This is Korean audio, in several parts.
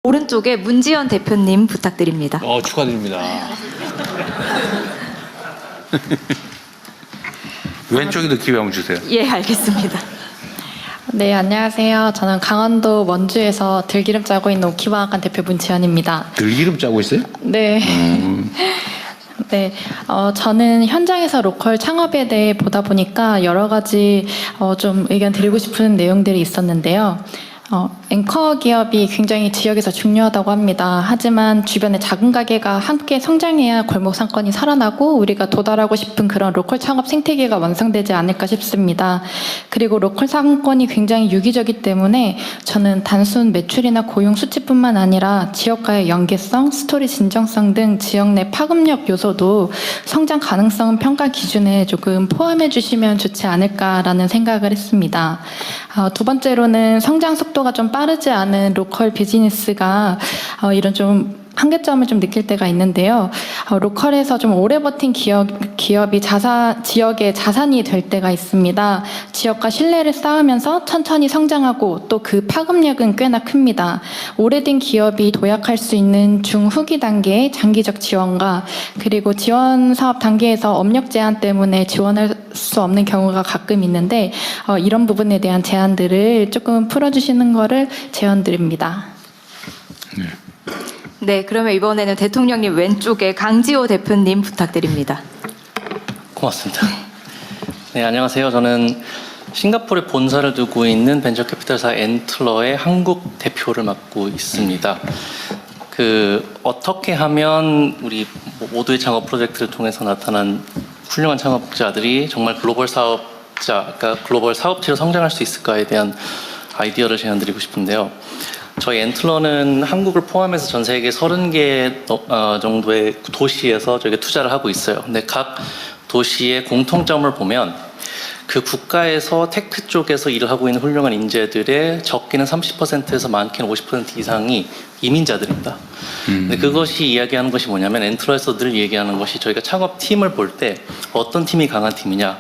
오른쪽에 문지연 대표님 부탁드립니다. 축하드립니다. 왼쪽에도 기회 한번 주세요. 예, 알겠습니다. 네, 안녕하세요. 저는 강원도 원주에서 들기름 짜고 있는 오키바아간 대표 문지연입니다. 들기름 짜고 있어요? 네. 네, 저는 현장에서 로컬 창업에 대해 보다 보니까 여러 가지 좀 의견 드리고 싶은 내용들이 있었는데요. 앵커 기업이 굉장히 지역에서 중요하다고 합니다. 하지만 주변의 작은 가게가 함께 성장해야 골목 상권이 살아나고 우리가 도달하고 싶은 그런 로컬 창업 생태계가 완성되지 않을까 싶습니다. 그리고 로컬 상권이 굉장히 유기적이기 때문에 저는 단순 매출이나 고용 수치뿐만 아니라 지역과의 연계성, 스토리 진정성 등 지역 내 파급력 요소도 성장 가능성 평가 기준에 조금 포함해 주시면 좋지 않을까라는 생각을 했습니다. 두 번째로는 성장 속도가 좀 빠르지 않은 로컬 비즈니스가 이런 좀 한계점을 좀 느낄 때가 있는데요. 로컬에서 좀 오래 버틴 기업이 지역의 자산이 될 때가 있습니다. 지역과 신뢰를 쌓으면서 천천히 성장하고 또 그 파급력은 꽤나 큽니다. 오래된 기업이 도약할 수 있는 중후기 단계의 장기적 지원과 그리고 지원 사업 단계에서 업력 제한 때문에 지원할 수 없는 경우가 가끔 있는데 이런 부분에 대한 제한들을 조금 풀어주시는 거를 제안드립니다. 네, 그러면 이번에는 대통령님 왼쪽에 강지호 대표님 부탁드립니다. 고맙습니다. 네, 안녕하세요. 저는 싱가포르에 본사를 두고 있는 벤처캐피탈사 엔틀러의 한국 대표를 맡고 있습니다. 어떻게 하면 우리 모두의 창업 프로젝트를 통해서 나타난 훌륭한 창업자들이 정말 글로벌 사업체로 성장할 수 있을까에 대한 아이디어를 제안드리고 싶은데요. 저희 엔틀러는 한국을 포함해서 전 세계 30개 정도의 도시에서 저희가 투자를 하고 있어요. 근데 각 도시의 공통점을 보면 그 국가에서 테크 쪽에서 일을 하고 있는 훌륭한 인재들의 적게는 30%에서 많게는 50% 이상이 이민자들입니다. 근데 그것이 이야기하는 것이 뭐냐면 엔틀러에서 늘 얘기하는 것이 저희가 창업팀을 볼 때 어떤 팀이 강한 팀이냐,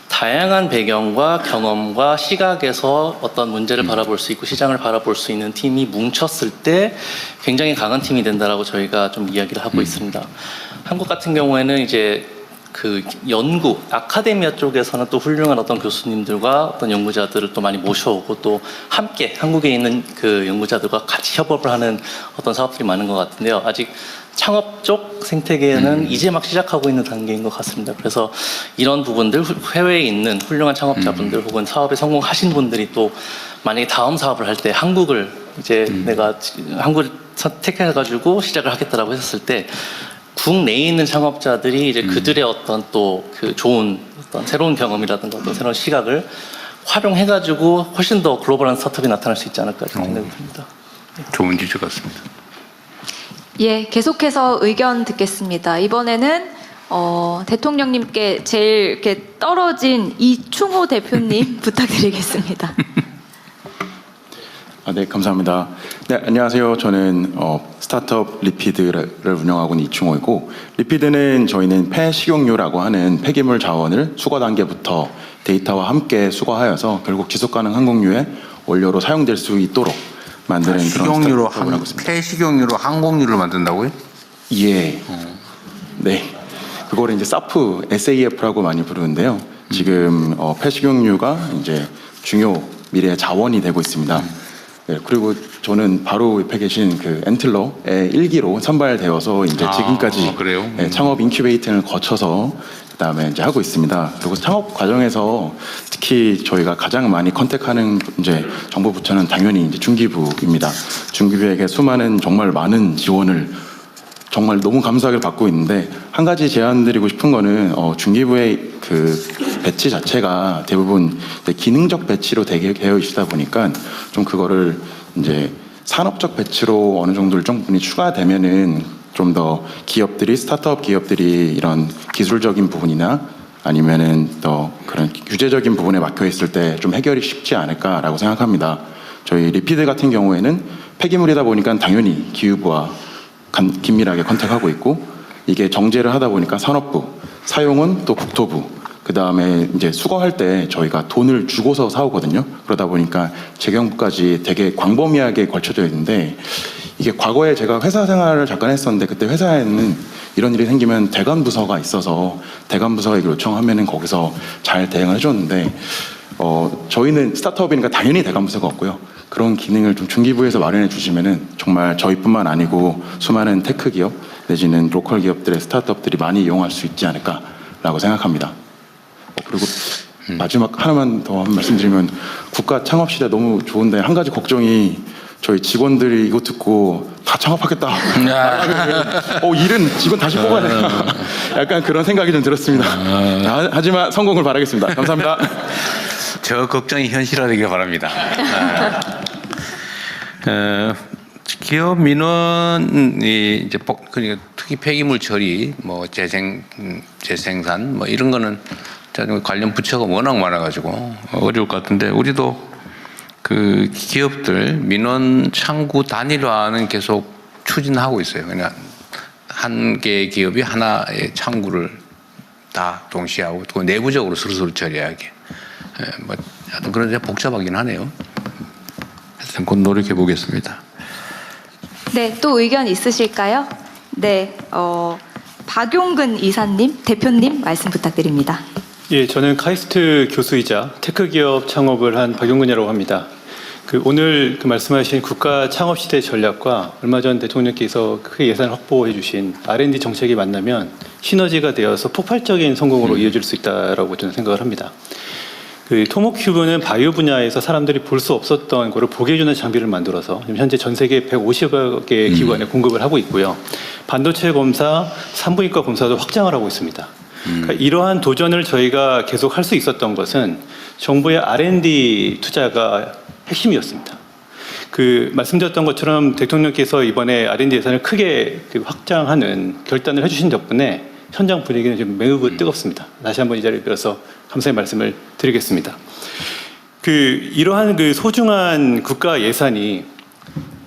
다양한 배경과 경험과 시각에서 어떤 문제를 바라볼 수 있고 시장을 바라볼 수 있는 팀이 뭉쳤을 때 굉장히 강한 팀이 된다라고 저희가 좀 이야기를 하고 있습니다. 한국 같은 경우에는 이제 연구, 아카데미아 쪽에서는 또 훌륭한 어떤 교수님들과 어떤 연구자들을 또 많이 모셔오고 또 함께 한국에 있는 그 연구자들과 같이 협업을 하는 어떤 사업들이 많은 것 같은데요. 아직 창업 쪽 생태계는 이제 막 시작하고 있는 단계인 것 같습니다. 그래서 이런 부분들, 해외에 있는 훌륭한 창업자분들 혹은 사업에 성공하신 분들이 또 만약에 다음 사업을 할 때 한국을 내가 한국을 선택해가지고 시작을 하겠다라고 했을 때 국내에 있는 창업자들이 이제 그들의 어떤 또 좋은 어떤 새로운 경험이라든가 어떤 새로운 시각을 활용해가지고 훨씬 더 글로벌한 스타트업이 나타날 수 있지 않을까 생각이 듭니다. 좋은 지적 같습니다. 예, 계속해서 의견 듣겠습니다. 이번에는 대통령님께 제일 이렇게 떨어진 이충호 대표님 부탁드리겠습니다. 네, 감사합니다. 네, 안녕하세요. 저는 스타트업 리피드를 운영하고 있는 이충호이고, 리피드는 저희는 폐식용유라고 하는 폐기물 자원을 수거 단계부터 데이터와 함께 수거하여서 결국 지속가능 항공유의 원료로 사용될 수 있도록 만드는 그런 스타트업을 하고 있습니다. 폐식용유로 항공유를 만든다고요? 예. 네. 그거를 이제 SAF라고 많이 부르는데요. 지금 폐식용유가 이제 중요 미래의 자원이 되고 있습니다. 네, 그리고 저는 바로 옆에 계신 엔틀러의 1기로 선발되어서 이제 지금까지 창업 인큐베이팅을 거쳐서 그다음에 이제 하고 있습니다. 그리고 창업 과정에서 특히 저희가 가장 많이 컨택하는 이제 정부 부처는 당연히 이제 중기부입니다. 중기부에게 수많은 정말 많은 지원을 정말 너무 감사하게 받고 있는데, 한 가지 제안드리고 싶은 거는 중기부의 배치 자체가 대부분 기능적 배치로 되어 있다 보니까 좀 그거를 이제 산업적 배치로 어느 정도 일정 부분이 추가되면은 좀 더 기업들이, 스타트업 기업들이 이런 기술적인 부분이나 아니면은 더 그런 규제적인 부분에 막혀 있을 때 좀 해결이 쉽지 않을까라고 생각합니다. 저희 리피드 같은 경우에는 폐기물이다 보니까 당연히 기후부와 긴밀하게 컨택하고 있고, 이게 정제를 하다 보니까 산업부, 사용은 또 국토부, 그 다음에 이제 수거할 때 저희가 돈을 주고서 사오거든요. 그러다 보니까 재경부까지 되게 광범위하게 걸쳐져 있는데, 이게 과거에 제가 회사 생활을 잠깐 했었는데 그때 회사에는 이런 일이 생기면 대관 부서가 있어서 대관 부서에 요청하면은 거기서 잘 대응을 해줬는데 저희는 스타트업이니까 당연히 대관 부서가 없고요. 그런 기능을 좀 중기부에서 마련해 주시면은 정말 저희뿐만 아니고 수많은 테크 기업 내지는 로컬 기업들의 스타트업들이 많이 이용할 수 있지 않을까라고 생각합니다. 그리고 마지막 하나만 더 말씀드리면 국가 창업 시대 너무 좋은데 한 가지 걱정이 저희 직원들이 이거 듣고 다 창업하겠다. 일은 직원 다시 뽑아야 되나. 약간 그런 생각이 좀 들었습니다. 하지만 성공을 바라겠습니다. 감사합니다. 저 걱정이 현실화되길 바랍니다. 기업 민원이 이제 그러니까 특히 폐기물 처리, 뭐 재생산 뭐 이런 거는 관련 부처가 워낙 많아가지고 어려울 것 같은데 우리도 그 기업들 민원 창구 단일화는 계속 추진하고 있어요. 그냥 한 개의 기업이 하나의 창구를 다 동시에 하고 또 내부적으로 스스로 처리하게. 뭐 하여튼 그런 데 복잡하긴 하네요. 하여튼 곧 노력해 보겠습니다. 네, 또 의견 있으실까요? 네, 박용근 이사님, 대표님 말씀 부탁드립니다. 예, 저는 카이스트 교수이자 테크기업 창업을 한 박용근이라고 합니다. 오늘 말씀하신 국가 창업 시대 전략과 얼마 전 대통령께서 크게 예산을 확보해 주신 R&D 정책이 만나면 시너지가 되어서 폭발적인 성공으로 이어질 수 있다고 저는 생각을 합니다. 토모큐브는 바이오 분야에서 사람들이 볼 수 없었던 거를 보게 해주는 장비를 만들어서 현재 전 세계 150여 개 기관에 공급을 하고 있고요. 반도체 검사, 산부인과 검사도 확장을 하고 있습니다. 그러니까 이러한 도전을 저희가 계속 할 수 있었던 것은 정부의 R&D 투자가 핵심이었습니다. 말씀드렸던 것처럼 대통령께서 이번에 R&D 예산을 크게 확장하는 결단을 해주신 덕분에 현장 분위기는 지금 매우 뜨겁습니다. 다시 한번 이 자리를 빌어서 감사의 말씀을 드리겠습니다. 이러한 소중한 국가 예산이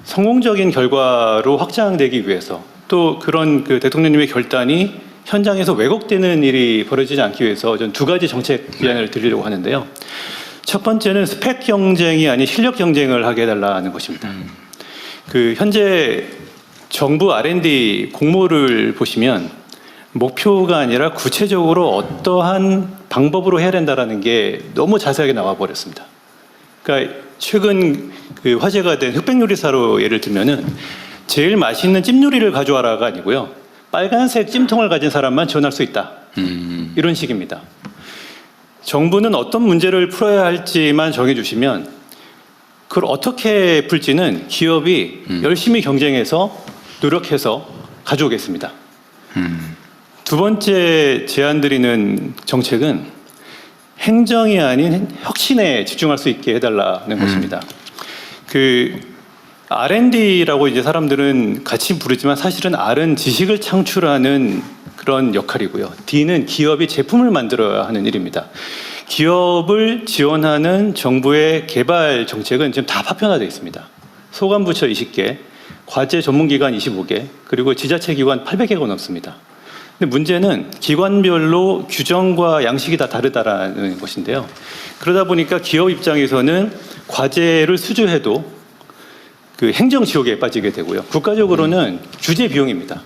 성공적인 결과로 확장되기 위해서 또 그런 대통령님의 결단이 현장에서 왜곡되는 일이 벌어지지 않기 위해서 저는 두 가지 정책 비안을 드리려고 하는데요. 첫 번째는 스펙 경쟁이 아닌 실력 경쟁을 하게 해달라는 것입니다. 현재 정부 R&D 공모를 보시면 목표가 아니라 구체적으로 어떠한 방법으로 해야 된다는 게 너무 자세하게 나와 버렸습니다. 그러니까 최근 화제가 된 흑백요리사로 예를 들면은 제일 맛있는 찜 요리를 가져와라가 아니고요. 빨간색 찜통을 가진 사람만 지원할 수 있다. 이런 식입니다. 정부는 어떤 문제를 풀어야 할지만 정해주시면 그걸 어떻게 풀지는 기업이 열심히 경쟁해서 노력해서 가져오겠습니다. 두 번째 제안드리는 정책은 행정이 아닌 혁신에 집중할 수 있게 해달라는 것입니다. R&D라고 이제 사람들은 같이 부르지만 사실은 R은 지식을 창출하는 그런 역할이고요. D는 기업이 제품을 만들어야 하는 일입니다. 기업을 지원하는 정부의 개발 정책은 지금 다 파편화되어 있습니다. 소관부처 20개, 과제 전문기관 25개, 그리고 지자체 기관 800개가 넘습니다. 근데 문제는 기관별로 규정과 양식이 다 다르다라는 것인데요. 그러다 보니까 기업 입장에서는 과제를 수주해도 행정 지옥에 빠지게 되고요. 국가적으로는 규제 비용입니다.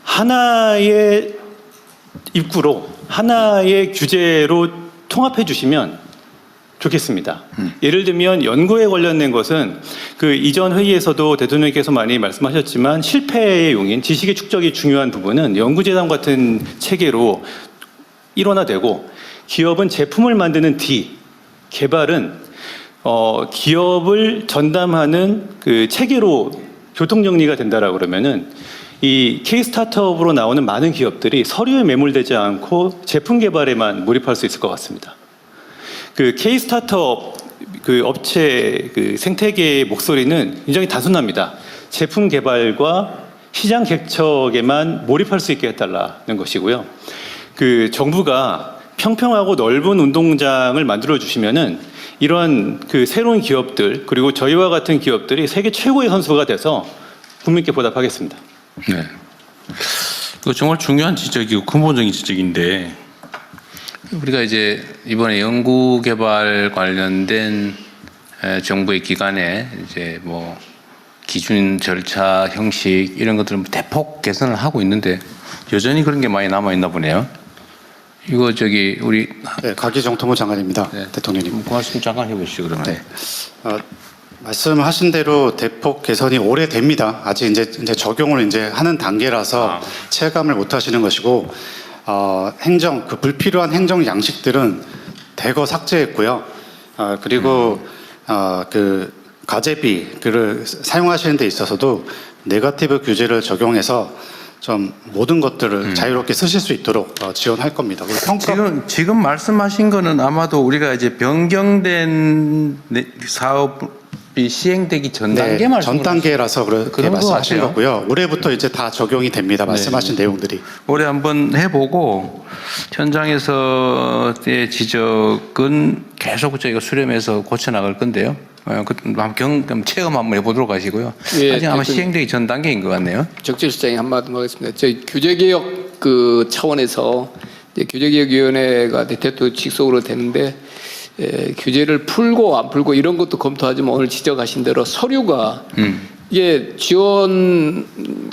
하나의 입구로 하나의 규제로 통합해 주시면 좋겠습니다. 예를 들면 연구에 관련된 것은 이전 회의에서도 대통령께서 많이 말씀하셨지만 실패의 용인, 지식의 축적이 중요한 부분은 연구재단 같은 체계로 일원화되고 기업은 제품을 만드는 D, 개발은 기업을 전담하는 체계로 교통정리가 된다라고 그러면은 이 K-스타트업으로 나오는 많은 기업들이 서류에 매몰되지 않고 제품 개발에만 몰입할 수 있을 것 같습니다. K-스타트업 업체 생태계의 목소리는 굉장히 단순합니다. 제품 개발과 시장 개척에만 몰입할 수 있게 해달라는 것이고요. 정부가 평평하고 넓은 운동장을 만들어 주시면은 이런 새로운 기업들 그리고 저희와 같은 기업들이 세계 최고의 선수가 돼서 국민께 보답하겠습니다. 네. 이거 정말 중요한 지적이고 근본적인 지적인데 우리가 이제 이번에 연구개발 관련된 정부의 기관에 이제 기준, 절차, 형식 이런 것들은 대폭 개선을 하고 있는데 여전히 그런 게 많이 남아 있나 보네요. 이거 저기 우리 네, 가기정통부 장관입니다. 네. 대통령님. 그 말씀 잠깐 해보시죠 그러면. 네. 말씀하신 대로 대폭 개선이 오래됩니다. 아직 이제 적용을 이제 하는 단계라서 체감을 못 하시는 것이고, 행정, 그 불필요한 행정 양식들은 대거 삭제했고요. 그리고, 그 가재비를 사용하시는 데 있어서도 네거티브 규제를 적용해서 좀 모든 것들을 자유롭게 쓰실 수 있도록 지원할 겁니다. 그리고 평가 지금 말씀하신 거는 아마도 우리가 이제 변경된 사업이 시행되기 전 단계 말씀. 전 단계라서 그렇게 그런 것 말씀하신 같아요. 거고요. 올해부터 이제 다 적용이 됩니다. 말씀하신 내용들이. 올해 한번 해보고 현장에서의 지적은 계속 저희가 수렴해서 고쳐 나갈 건데요. 한번 체험 한번 해보도록 하시고요. 예, 아직 아마 대통령. 시행되기 전 단계인 것 같네요. 적절시장에 한마디 하겠습니다. 저희 규제개혁 그 차원에서 이제 규제개혁위원회가 대통령 직속으로 되는데 규제를 풀고 안 풀고 이런 것도 검토하지만 오늘 지적하신 대로 서류가 이게 지원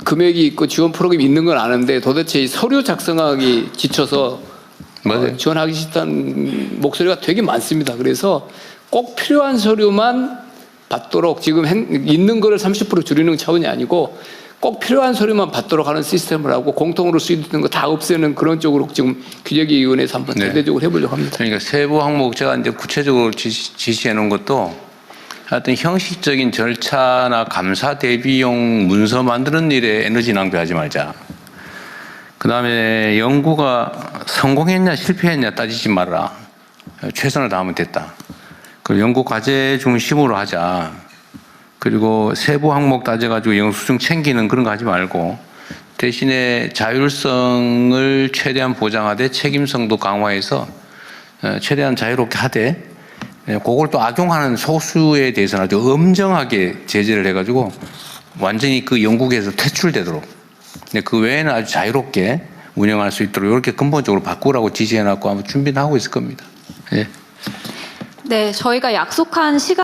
금액이 있고 지원 프로그램이 있는 건 아는데 도대체 이 서류 작성하기 지쳐서 맞아요. 지원하기 싫다는 목소리가 되게 많습니다. 그래서 꼭 필요한 서류만 받도록 지금 있는 거를 30% 줄이는 차원이 아니고 꼭 필요한 서류만 받도록 하는 시스템을 하고 공통으로 수입되는 거 다 없애는 그런 쪽으로 지금 규제개혁위원회에서 한번 네. 대대적으로 해보려고 합니다. 그러니까 세부 항목 제가 이제 구체적으로 지시해 놓은 것도 하여튼 형식적인 절차나 감사 대비용 문서 만드는 일에 에너지 낭비하지 말자. 그 다음에 연구가 성공했냐 실패했냐 따지지 말아라. 최선을 다하면 됐다. 그리고 연구 과제 중심으로 하자. 그리고 세부 항목 따져가지고 영수증 챙기는 그런 거 하지 말고 대신에 자율성을 최대한 보장하되 책임성도 강화해서 최대한 자유롭게 하되 그걸 또 악용하는 소수에 대해서는 아주 엄정하게 제재를 해가지고 완전히 그 영국에서 퇴출되도록 근데 그 외에는 아주 자유롭게 운영할 수 있도록 이렇게 근본적으로 바꾸라고 지시해놨고 아마 준비는 하고 있을 겁니다. 예. 네, 저희가 약속한 시간